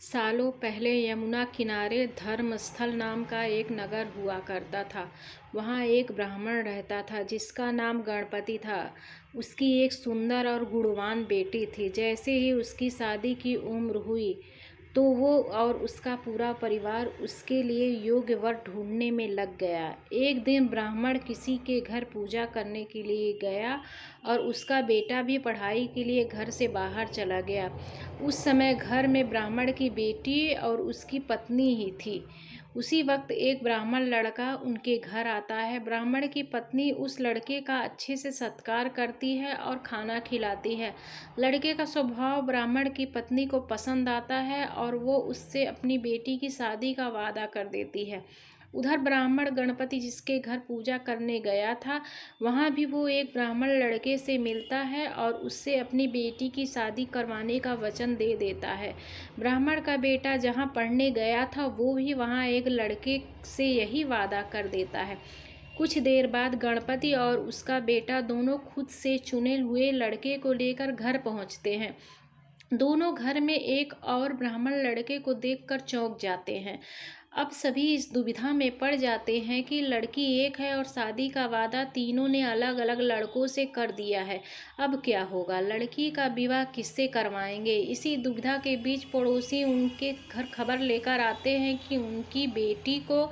सालों पहले यमुना किनारे धर्मस्थल नाम का एक नगर हुआ करता था। वहाँ एक ब्राह्मण रहता था जिसका नाम गणपति था। उसकी एक सुंदर और गुणवान बेटी थी। जैसे ही उसकी शादी की उम्र हुई तो वो और उसका पूरा परिवार उसके लिए योग्य वर ढूंढने में लग गया। एक दिन ब्राह्मण किसी के घर पूजा करने के लिए गया और उसका बेटा भी पढ़ाई के लिए घर से बाहर चला गया। उस समय घर में ब्राह्मण की बेटी और उसकी पत्नी ही थी। उसी वक्त एक ब्राह्मण लड़का उनके घर आता है। ब्राह्मण की पत्नी उस लड़के का अच्छे से सत्कार करती है और खाना खिलाती है। लड़के का स्वभाव ब्राह्मण की पत्नी को पसंद आता है और वो उससे अपनी बेटी की शादी का वादा कर देती है। उधर ब्राह्मण गणपति जिसके घर पूजा करने गया था, वहाँ भी वो एक ब्राह्मण लड़के से मिलता है और उससे अपनी बेटी की शादी करवाने का वचन दे देता है। ब्राह्मण का बेटा जहाँ पढ़ने गया था वो भी वहाँ एक लड़के से यही वादा कर देता है। कुछ देर बाद गणपति और उसका बेटा दोनों खुद से चुने हुए लड़के को लेकर घर पहुँचते हैं। दोनों घर में एक और ब्राह्मण लड़के को देखकर चौंक जाते हैं। अब सभी इस दुविधा में पड़ जाते हैं कि लड़की एक है और शादी का वादा तीनों ने अलग अलग लड़कों से कर दिया है। अब क्या होगा? लड़की का विवाह किससे करवाएंगे? इसी दुविधा के बीच पड़ोसी उनके घर खबर लेकर आते हैं कि उनकी बेटी को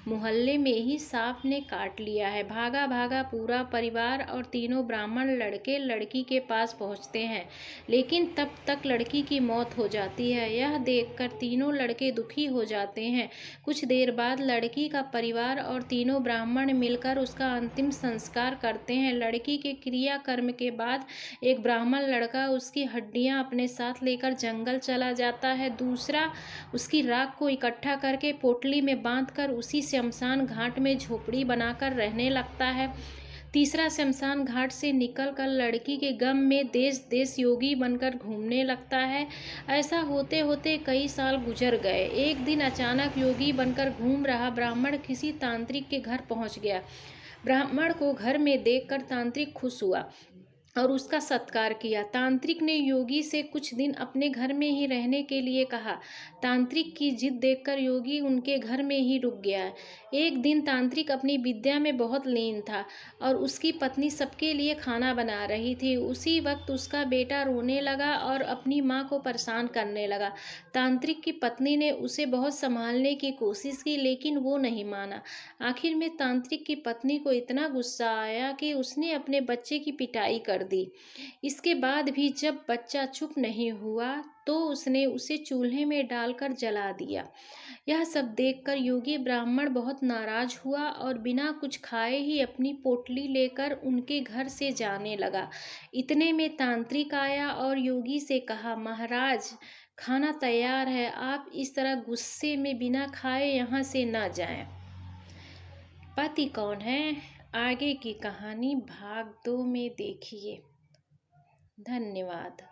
मोहल्ले में ही सांप ने काट लिया है। भागा भागा पूरा परिवार और तीनों ब्राह्मण लड़के लड़की के पास पहुंचते हैं, लेकिन तब तक लड़की की मौत हो जाती है। यह देखकर तीनों लड़के दुखी हो जाते हैं। कुछ देर बाद लड़की का परिवार और तीनों ब्राह्मण मिलकर उसका अंतिम संस्कार करते हैं। लड़की के क्रियाकर्म के बाद एक ब्राह्मण लड़का उसकी हड्डियां अपने साथ लेकर जंगल चला जाता है। दूसरा उसकी राख को इकट्ठा करके पोटली में बांधकर उसी शमशान घाट में झोपड़ी बनाकर रहने लगता है। तीसरा शमशान घाट से निकलकर लड़की के गम में देश देश योगी बनकर घूमने लगता है। ऐसा होते होते कई साल गुजर गए। एक दिन अचानक योगी बनकर घूम रहा ब्राह्मण किसी तांत्रिक के घर पहुंच गया। ब्राह्मण को घर में देखकर तांत्रिक खुश हुआ और उसका सत्कार किया। तांत्रिक ने योगी से कुछ दिन अपने घर में ही रहने के लिए कहा। तांत्रिक की जिद देखकर योगी उनके घर में ही रुक गया। एक दिन तांत्रिक अपनी विद्या में बहुत लीन था और उसकी पत्नी सबके लिए खाना बना रही थी। उसी वक्त उसका बेटा रोने लगा और अपनी माँ को परेशान करने लगा। तांत्रिक की पत्नी ने उसे बहुत संभालने की कोशिश की, लेकिन वो नहीं माना। आखिर में तांत्रिक की पत्नी को इतना गुस्सा आया कि उसने अपने बच्चे की पिटाई कर दी। इसके बाद भी जब बच्चा चुप नहीं हुआ तो उसने उसे चूल्हे में डालकर जला दिया। यह सब देखकर योगी ब्राह्मण बहुत नाराज हुआ और बिना कुछ खाए ही अपनी पोटली लेकर उनके घर से जाने लगा। इतने में तांत्रिक आया और योगी से कहा, महाराज, खाना तैयार है, आप इस तरह गुस्से में बिना खाए यहाँ से ना जाएं। पति कौन है? आगे की कहानी भाग 2 में देखिए। धन्यवाद।